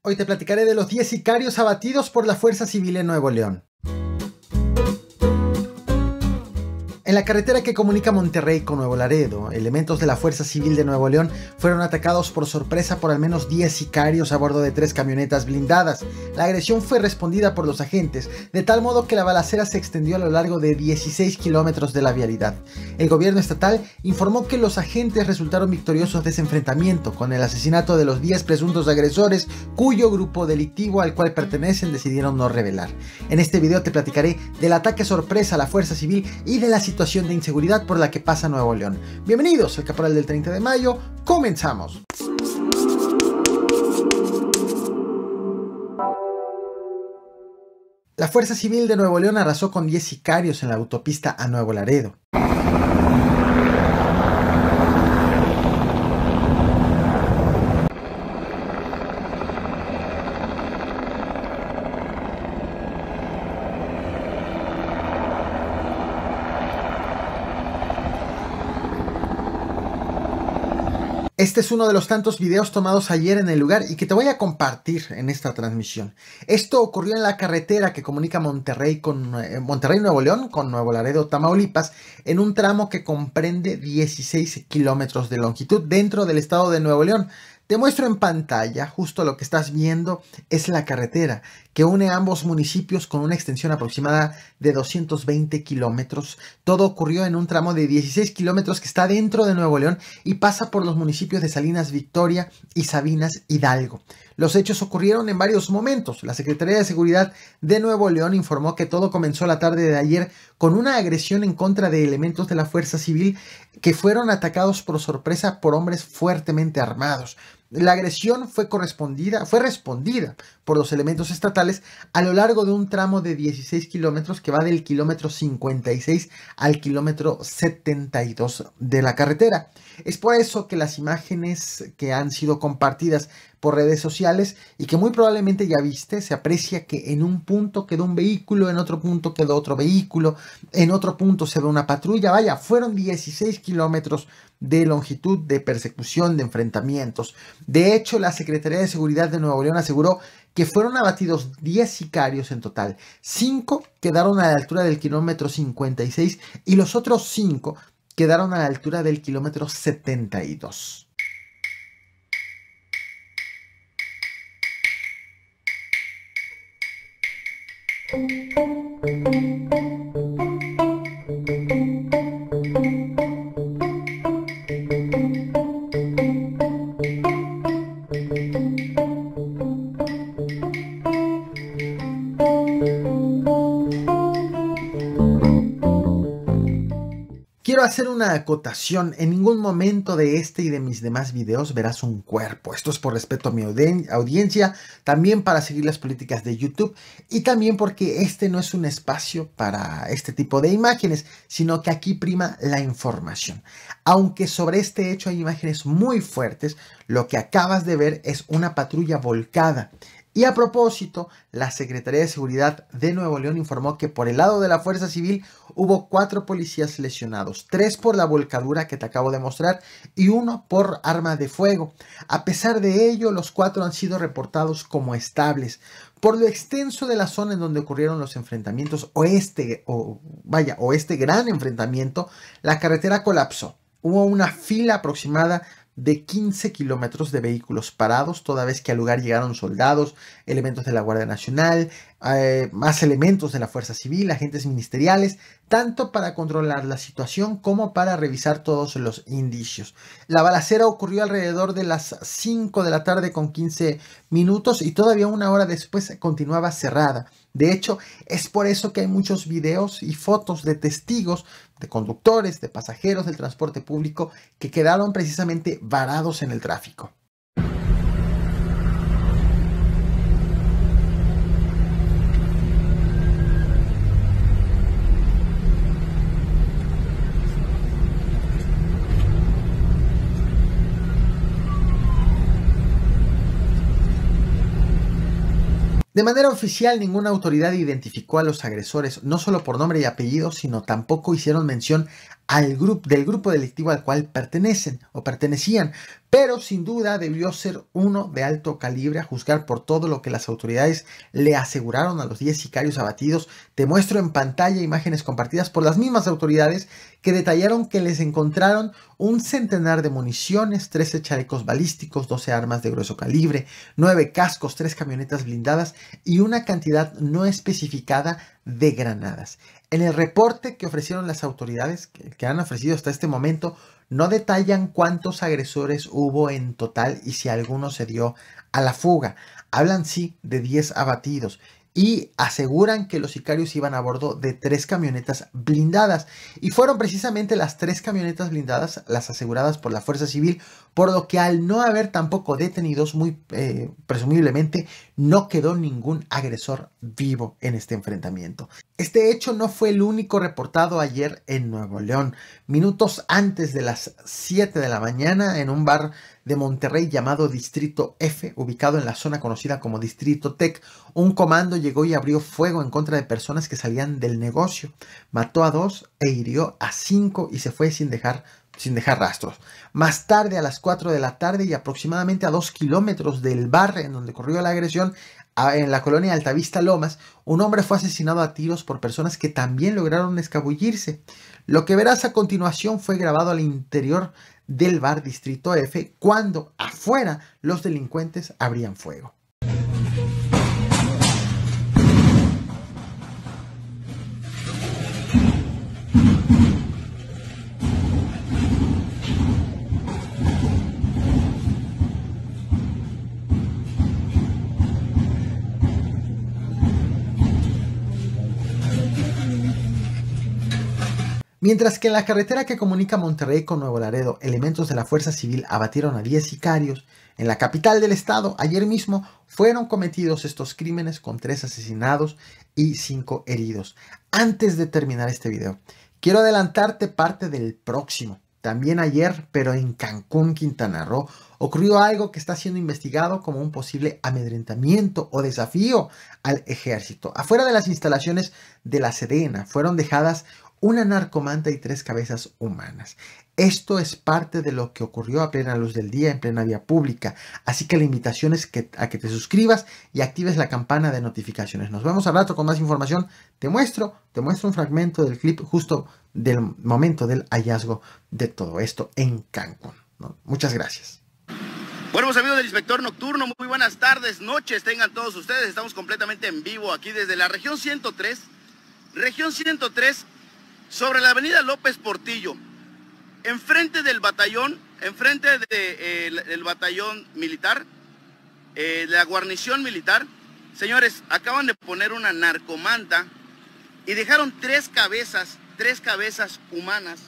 Hoy te platicaré de los 10 sicarios abatidos por la Fuerza Civil en Nuevo León. En la carretera que comunica Monterrey con Nuevo Laredo, elementos de la Fuerza Civil de Nuevo León fueron atacados por sorpresa por al menos 10 sicarios a bordo de 3 camionetas blindadas. La agresión fue respondida por los agentes, de tal modo que la balacera se extendió a lo largo de 16 kilómetros de la vialidad. El gobierno estatal informó que los agentes resultaron victoriosos de ese enfrentamiento, con el asesinato de los 10 presuntos agresores, cuyo grupo delictivo al cual pertenecen decidieron no revelar. En este video te platicaré del ataque sorpresa a la Fuerza Civil y de la situación de inseguridad por la que pasa Nuevo León. Bienvenidos al Caporal del 30 de mayo, comenzamos. La Fuerza Civil de Nuevo León arrasó con 10 sicarios en la autopista a Nuevo Laredo. Este es uno de los tantos videos tomados ayer en el lugar y que te voy a compartir en esta transmisión. Esto ocurrió en la carretera que comunica Monterrey Nuevo León con Nuevo Laredo, Tamaulipas, en un tramo que comprende 16 kilómetros de longitud dentro del estado de Nuevo León. Te muestro en pantalla, justo lo que estás viendo es la carretera que une ambos municipios con una extensión aproximada de 220 kilómetros. Todo ocurrió en un tramo de 16 kilómetros que está dentro de Nuevo León y pasa por los municipios de Salinas Victoria y Sabinas Hidalgo. Los hechos ocurrieron en varios momentos. La Secretaría de Seguridad de Nuevo León informó que todo comenzó la tarde de ayer con una agresión en contra de elementos de la Fuerza Civil que fueron atacados por sorpresa por hombres fuertemente armados. La agresión fue respondida por los elementos estatales a lo largo de un tramo de 16 kilómetros que va del kilómetro 56 al kilómetro 72 de la carretera. Es por eso que las imágenes que han sido compartidas por redes sociales y que muy probablemente ya viste, se aprecia que en un punto quedó un vehículo, en otro punto quedó otro vehículo, en otro punto se ve una patrulla. Vaya, fueron 16 kilómetros de longitud de persecución, de enfrentamientos. De hecho, la Secretaría de Seguridad de Nuevo León aseguró que fueron abatidos 10 sicarios en total. 5 quedaron a la altura del kilómetro 56 y los otros 5 quedaron a la altura del kilómetro 72. Quiero hacer una acotación. En ningún momento de este y de mis demás videos verás un cuerpo. Esto es por respeto a mi audiencia, también para seguir las políticas de YouTube y también porque este no es un espacio para este tipo de imágenes, sino que aquí prima la información. Aunque sobre este hecho hay imágenes muy fuertes, lo que acabas de ver es una patrulla volcada. Y a propósito, la Secretaría de Seguridad de Nuevo León informó que por el lado de la Fuerza Civil hubo 4 policías lesionados, 3 por la volcadura que te acabo de mostrar y 1 por arma de fuego. A pesar de ello, los 4 han sido reportados como estables. Por lo extenso de la zona en donde ocurrieron los enfrentamientos o este gran enfrentamiento, la carretera colapsó. Hubo una fila aproximada de 15 kilómetros de vehículos parados, toda vez que al lugar llegaron soldados, elementos de la Guardia Nacional, más elementos de la Fuerza Civil, agentes ministeriales, tanto para controlar la situación como para revisar todos los indicios. La balacera ocurrió alrededor de las 5 de la tarde con 15 minutos y todavía una hora después continuaba cerrada. De hecho, es por eso que hay muchos videos y fotos de testigos, de conductores, de pasajeros del transporte público que quedaron precisamente varados en el tráfico. De manera oficial, ninguna autoridad identificó a los agresores, no solo por nombre y apellido, sino tampoco hicieron mención del grupo delictivo al cual pertenecen o pertenecían, pero sin duda debió ser uno de alto calibre a juzgar por todo lo que las autoridades le aseguraron a los 10 sicarios abatidos. Te muestro en pantalla imágenes compartidas por las mismas autoridades que detallaron que les encontraron un centenar de municiones, 13 chalecos balísticos, 12 armas de grueso calibre, 9 cascos, 3 camionetas blindadas y una cantidad no especificada de granadas. En el reporte que ofrecieron las autoridades, que han ofrecido hasta este momento, no detallan cuántos agresores hubo en total y si alguno se dio a la fuga. Hablan sí de 10 abatidos y aseguran que los sicarios iban a bordo de 3 camionetas blindadas. Y fueron precisamente las 3 camionetas blindadas las aseguradas por la Fuerza Civil, por lo que al no haber tampoco detenidos, muy presumiblemente no quedó ningún agresor vivo en este enfrentamiento. Este hecho no fue el único reportado ayer en Nuevo León. Minutos antes de las 7 de la mañana, en un bar de Monterrey llamado Distrito F, ubicado en la zona conocida como Distrito Tech, un comando llegó y abrió fuego en contra de personas que salían del negocio. Mató a 2 e hirió a 5 y se fue sin dejar rastros. Más tarde, a las 4 de la tarde y aproximadamente a 2 kilómetros del bar en donde ocurrió la agresión, en la colonia Altavista Lomas, un hombre fue asesinado a tiros por personas que también lograron escabullirse. Lo que verás a continuación fue grabado al interior del bar Distrito F, cuando afuera los delincuentes abrían fuego. Mientras que en la carretera que comunica Monterrey con Nuevo Laredo, elementos de la Fuerza Civil abatieron a 10 sicarios, en la capital del estado, ayer mismo, fueron cometidos estos crímenes con 3 asesinados y 5 heridos. Antes de terminar este video, quiero adelantarte parte del próximo. También ayer, pero en Cancún, Quintana Roo, ocurrió algo que está siendo investigado como un posible amedrentamiento o desafío al ejército. Afuera de las instalaciones de la Sedena fueron dejadas una narcomanta y 3 cabezas humanas. Esto es parte de lo que ocurrió a plena luz del día en plena vía pública, así que la invitación es a que te suscribas y actives la campana de notificaciones. Nos vemos al rato con más información. Te muestro un fragmento del clip justo del momento del hallazgo de todo esto en Cancún, ¿no? Muchas gracias. Bueno, pues amigos del Inspector Nocturno, muy buenas tardes, noches tengan todos ustedes. Estamos completamente en vivo aquí desde la región 103. Región 103, sobre la avenida López Portillo, enfrente del batallón, enfrente del batallón militar, la guarnición militar. Señores, acaban de poner una narcomanta y dejaron 3 cabezas humanas.